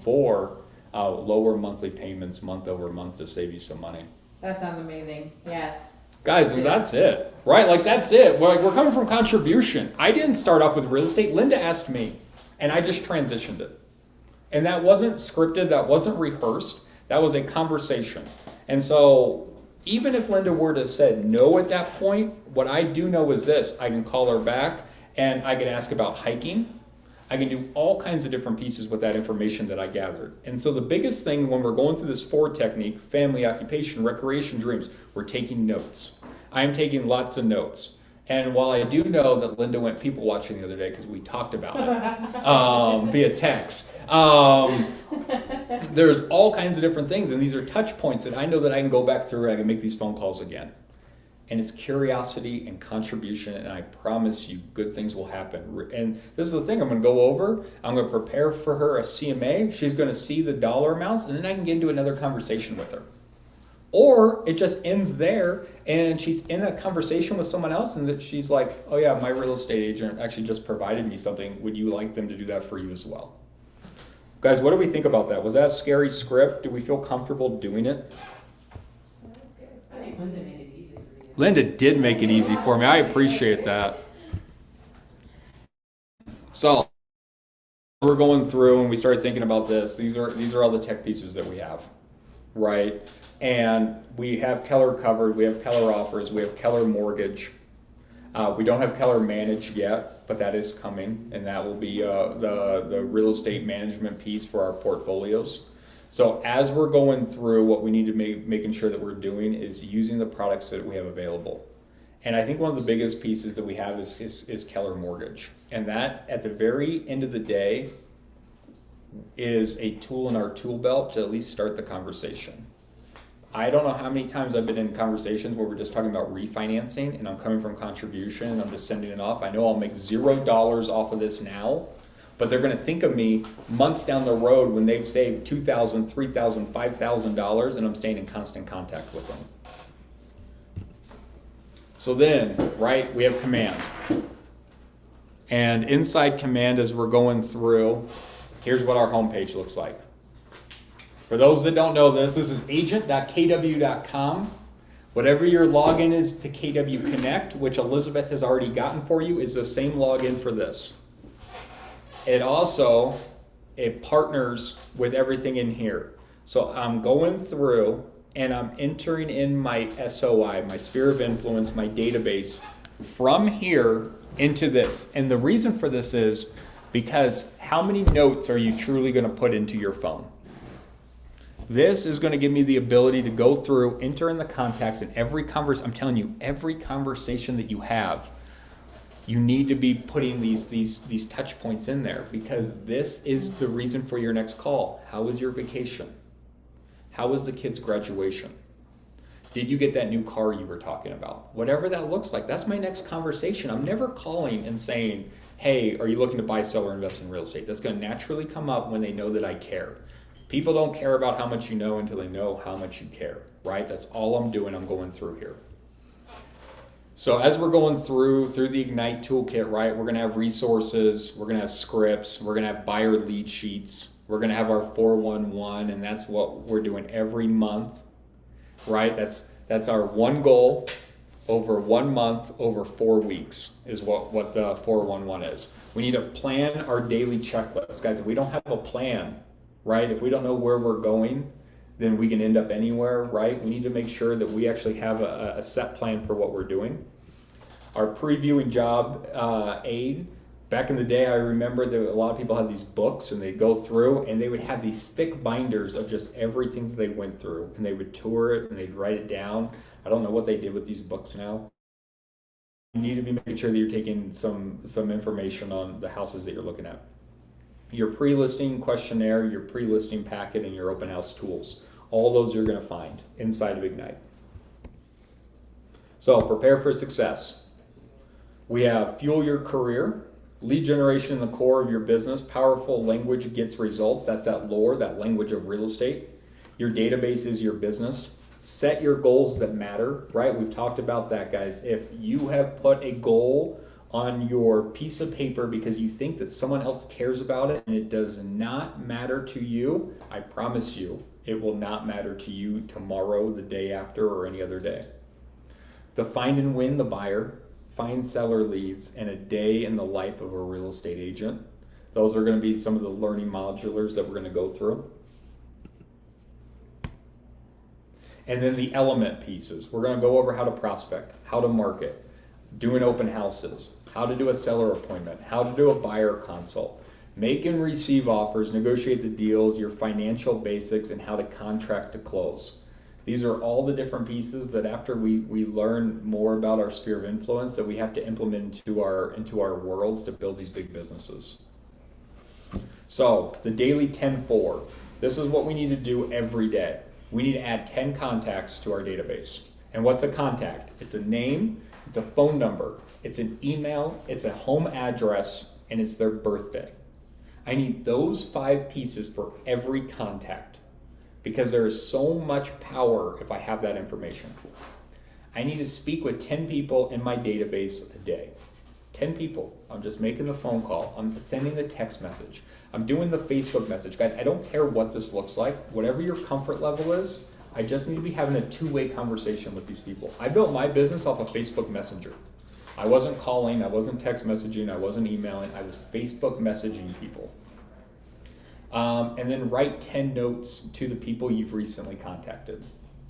for lower monthly payments month over month to save you some money. That sounds amazing. Yes. Guys, and that's it, right? Like, that's it. We're coming from contribution. I didn't start off with real estate. Linda asked me, and I just transitioned it. And that wasn't scripted. That wasn't rehearsed. That was a conversation. And so even if Linda were to have said no at that point, what I do know is this: I can call her back and I can ask about hiking. I can do all kinds of different pieces with that information that I gathered. And so the biggest thing when we're going through this 4 technique, family, occupation, recreation, dreams, we're taking notes. I am taking lots of notes. And while I do know that Linda went people watching the other day because we talked about it via text, there's all kinds of different things. And these are touch points that I know that I can go back through and I can make these phone calls again. And it's curiosity and contribution, and I promise you good things will happen. And this is the thing I'm going to go over. I'm going to prepare for her a CMA. She's going to see the dollar amounts, and then I can get into another conversation with her. Or it just ends there, and she's in a conversation with someone else, and that she's like, oh yeah, my real estate agent actually just provided me something. Would you like them to do that for you as well? Guys, what do we think about that? Was that a scary script? Do we feel comfortable doing it? That was good. I think Linda made it easy for you. Linda did make it easy for me. I appreciate that. So we're going through and we started thinking about this. These are all the tech pieces that we have, right? And we have Keller covered. We have Keller offers. We have Keller mortgage. We don't have Keller managed yet, but that is coming, and that will be the real estate management piece for our portfolios. So as we're going through, what we need to making sure that we're doing is using the products that we have available. And I think one of the biggest pieces that we have is Keller Mortgage. And that, at the very end of the day, is a tool in our tool belt to at least start the conversation. I don't know how many times I've been in conversations where we're just talking about refinancing and I'm coming from contribution and I'm just sending it off. I know I'll make $0 off of this now, but they're going to think of me months down the road when they've saved $2,000, $3,000, $5,000, and I'm staying in constant contact with them. So then, right, we have Command. And inside Command, as we're going through, here's what our homepage looks like. For those that don't know this is agent.kw.com. Whatever your login is to KW Connect, which Elizabeth has already gotten for you, is the same login for this. It partners with everything in here. So I'm going through and I'm entering in my SOI, my sphere of influence, my database from here into this. And the reason for this is because how many notes are you truly going to put into your phone? This is going to give me the ability to go through, enter in the contacts, and every conversation, I'm telling you, every conversation that you have, you need to be putting these touch points in there, because this is the reason for your next call. How was your vacation? How was the kid's graduation? Did you get that new car you were talking about? Whatever that looks like, that's my next conversation. I'm never calling and saying, hey, are you looking to buy, sell, or invest in real estate? That's going to naturally come up when they know that I care. People don't care about how much you know until they know how much you care, right? That's all I'm doing. I'm going through here. So as we're going through the Ignite toolkit, right, we're going to have resources, we're going to have scripts, we're going to have buyer lead sheets, we're going to have our 411, and that's what we're doing every month, right? That's our one goal over 1 month, over 4 weeks is what the 411 is. We need to plan our daily checklist. Guys, if we don't have a plan, right, if we don't know where we're going, then we can end up anywhere, right? We need to make sure that we actually have a set plan for what we're doing. Our previewing job aid, back in the day, I remember that a lot of people had these books and they'd go through and they would have these thick binders of just everything that they went through, and they would tour it and they'd write it down. I don't know what they did with these books now. You need to be making sure that you're taking some information on the houses that you're looking at. Your pre-listing questionnaire, your pre-listing packet, and your open house tools. All those you're going to find inside of Ignite. So prepare for success. We have fuel your career, lead generation in the core of your business, powerful language gets results. That's that lore, that language of real estate. Your database is your business. Set your goals that matter, right? We've talked about that, guys. If you have put a goal on your piece of paper because you think that someone else cares about it and it does not matter to you, I promise you it will not matter to you tomorrow, the day after, or any other day. The find and win the buyer, find seller leads, and a day in the life of a real estate agent. Those are going to be some of the learning modulars that we're going to go through. And then the element pieces. We're going to go over how to prospect, how to market, doing open houses, how to do a seller appointment, how to do a buyer consult, make and receive offers, negotiate the deals, your financial basics, and how to contract to close. These are all the different pieces that after we learn more about our sphere of influence that we have to implement into our worlds to build these big businesses. So the daily 10-4. This is what we need to do every day. We need to add 10 contacts to our database. And what's a contact? It's a name, it's a phone number, it's an email, it's a home address, and it's their birthday. I need those 5 pieces for every contact because there is so much power if I have that information. I need to speak with 10 people in my database a day. 10 people. I'm just making the phone call. I'm sending the text message. I'm doing the Facebook message. Guys, I don't care what this looks like. Whatever your comfort level is, I just need to be having a 2-way conversation with these people. I built my business off of Facebook Messenger. I wasn't calling, I wasn't text messaging, I wasn't emailing, I was Facebook messaging people. And then write 10 notes to the people you've recently contacted.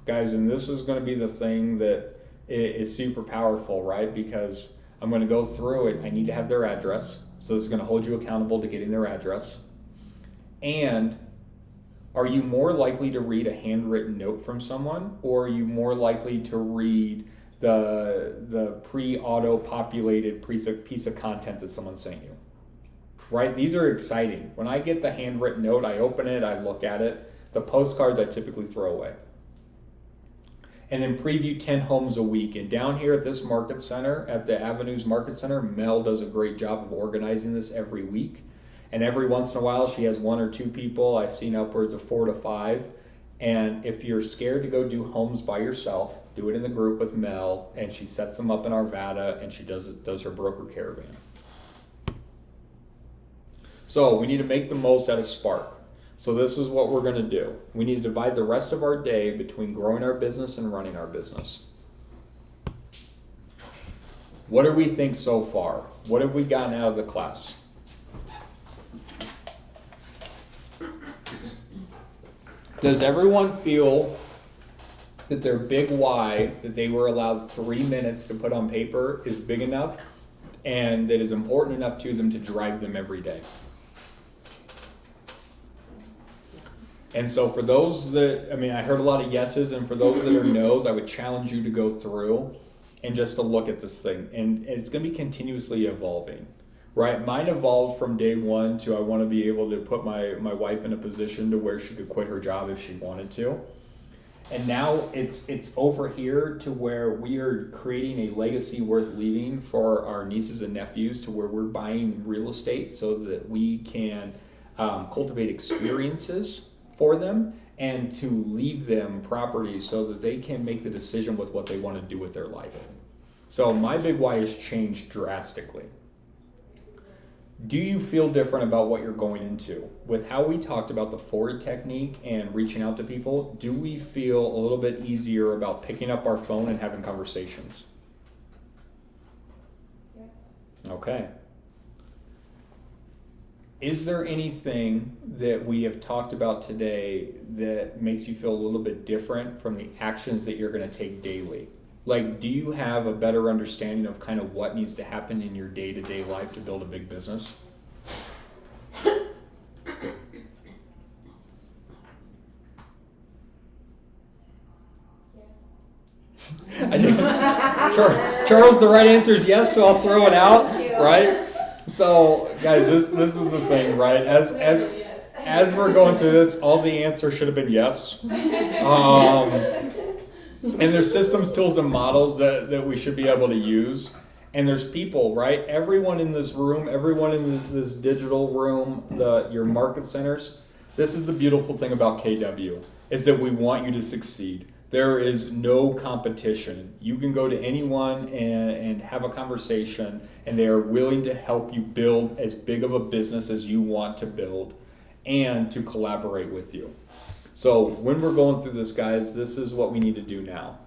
Guys, and this is going to be the thing that is super powerful, right? Because I'm going to go through it. I need to have their address. So this is going to hold you accountable to getting their address. And are you more likely to read a handwritten note from someone, or are you more likely to read the pre-auto populated piece of content that someone sent you? Right? These are exciting. When I get the handwritten note, I open it, I look at it. The postcards I typically throw away. And then preview 10 homes a week. And down here at this market center, at the Avenues Market Center, Mel does a great job of organizing this every week. And every once in a while, she has 1 or 2 people. I've seen upwards of 4 to 5. And if you're scared to go do homes by yourself, do it in the group with Mel, and she sets them up in Arvada, and she does her broker caravan. So we need to make the most out of Spark. So this is what we're going to do. We need to divide the rest of our day between growing our business and running our business. What do we think so far? What have we gotten out of the class? Does everyone feel that their big why that they were allowed 3 minutes to put on paper is big enough and that is important enough to them to drive them every day? And so for those that, I heard a lot of yeses, and for those that are no's, I would challenge you to go through and just to look at this thing. And it's going to be continuously evolving, right? Mine evolved from day one to I want to be able to put my wife in a position to where she could quit her job if she wanted to. And now it's over here to where we are creating a legacy worth leaving for our nieces and nephews, to where we're buying real estate so that we can cultivate experiences for them and to leave them property so that they can make the decision with what they want to do with their life. So my big why has changed drastically. Do you feel different about what you're going into? With how we talked about the forward technique and reaching out to people, do we feel a little bit easier about picking up our phone and having conversations? Okay. Is there anything that we have talked about today that makes you feel a little bit different from the actions that you're going to take daily? Like, do you have a better understanding of kind of what needs to happen in your day-to-day life to build a big business? Charles, the right answer is yes, so I'll throw it out, right? So, guys, this is the thing, right? As we're going through this, all the answers should have been yes. And there's systems, tools, and models that we should be able to use. And there's people, right? Everyone in this room, everyone in this digital room, your market centers. This is the beautiful thing about KW, is that we want you to succeed. There is no competition. You can go to anyone and have a conversation, and they are willing to help you build as big of a business as you want to build and to collaborate with you. So when we're going through this, guys, this is what we need to do now.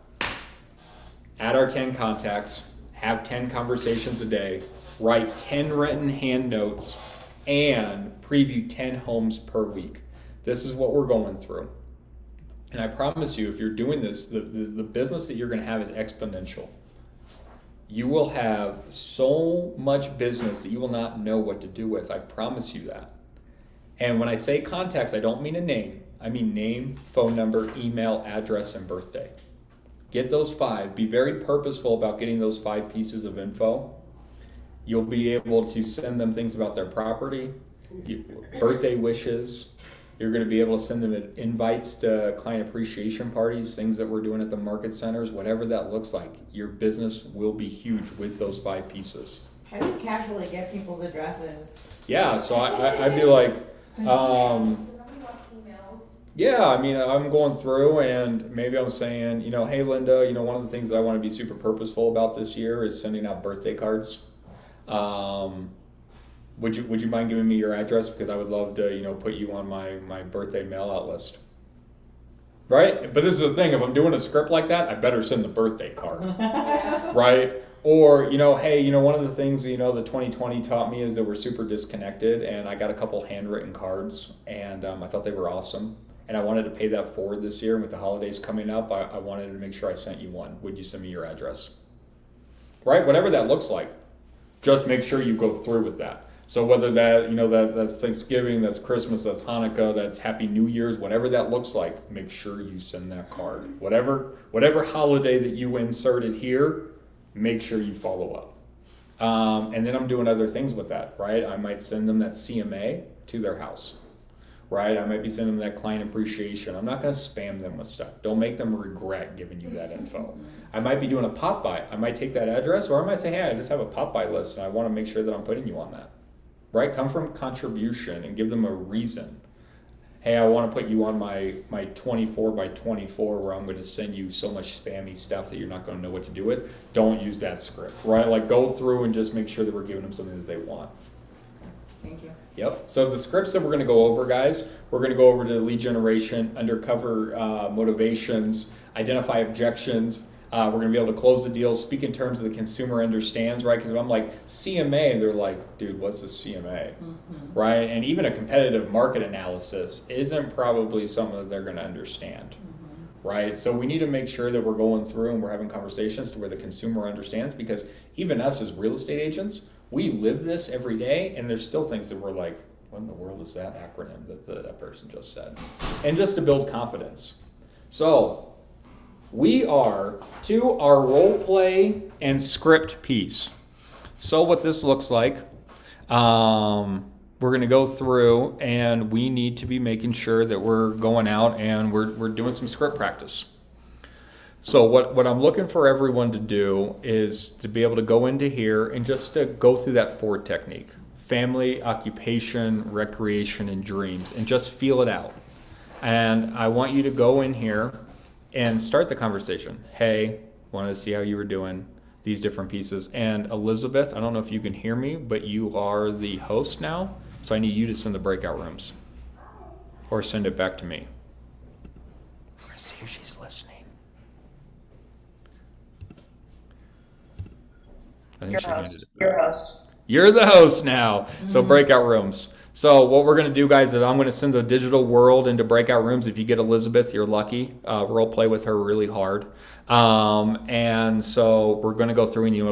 Add our 10 contacts, have 10 conversations a day, write 10 written hand notes, and preview 10 homes per week. This is what we're going through. And I promise you, if you're doing this, the business that you're going to have is exponential. You will have so much business that you will not know what to do with. I promise you that. And when I say contacts, I don't mean a name. I mean name, phone number, email, address, and birthday. Get those 5. Be very purposeful about getting those 5 pieces of info. You'll be able to send them things about their property, birthday wishes. You're going to be able to send them invites to client appreciation parties, things that we're doing at the market centers, whatever that looks like. Your business will be huge with those 5 pieces. How do you casually get people's addresses? Yeah, so I'd be like, yeah, I mean, I'm going through and maybe I'm saying, hey, Linda, one of the things that I want to be super purposeful about this year is sending out birthday cards. Would you mind giving me your address? Because I would love to, put you on my birthday mail out list. Right? But this is the thing, if I'm doing a script like that, I better send the birthday card. Right? Or, hey, one of the things, the 2020 taught me is that we're super disconnected, and I got a couple handwritten cards, and I thought they were awesome. And I wanted to pay that forward this year, and with the holidays coming up, I wanted to make sure I sent you one. Would you send me your address? Right? Whatever that looks like, just make sure you go through with that. So whether that's Thanksgiving, that's Christmas, that's Hanukkah, that's Happy New Year's, whatever that looks like, make sure you send that card. Whatever holiday that you inserted here, make sure you follow up. And then I'm doing other things with that, right? I might send them that CMA to their house, right? I might be sending them that client appreciation. I'm not going to spam them with stuff. Don't make them regret giving you that info. I might be doing a pop-by. I might take that address, or I might say, hey, I just have a pop-by list, and I want to make sure that I'm putting you on that. Right? Come from contribution and give them a reason. Hey, I want to put you on my 24 by 24 where I'm going to send you so much spammy stuff that you're not going to know what to do with. Don't use that script, right? Like, go through and just make sure that we're giving them something that they want. Thank you. Yep. So the scripts that we're going to go over, guys, we're going to go over to lead generation, undercover motivations, identify objections. We're going to be able to close the deal, speak in terms of the consumer understands, right? Because if I'm like CMA, they're like, dude, what's a CMA, right? And even a competitive market analysis isn't probably something that they're going to understand, right? So we need to make sure that we're going through and we're having conversations to where the consumer understands, because even us as real estate agents, we live this every day, and there's still things that we're like, what in the world is that acronym that person just said? And just to build confidence. So we are to our role play and script piece. So what this looks like, we're going to go through, and we need to be making sure that we're going out and we're doing some script practice. So what I'm looking for everyone to do is to be able to go into here and just to go through that FORD technique: family, occupation, recreation, and dreams, and just feel it out. And I want you to go in here and start the conversation. Hey, wanted to see how you were doing, these different pieces. And Elizabeth, I don't know if you can hear me, but you are the host now. So I need you to send the breakout rooms or send it back to me. We're gonna see if she's listening. I think she handed it. Your host. You're the host now. So breakout rooms. So what we're going to do, guys, is I'm going to send the digital world into breakout rooms. If you get Elizabeth, you're lucky. Role play with her really hard. And so we're going to go through and you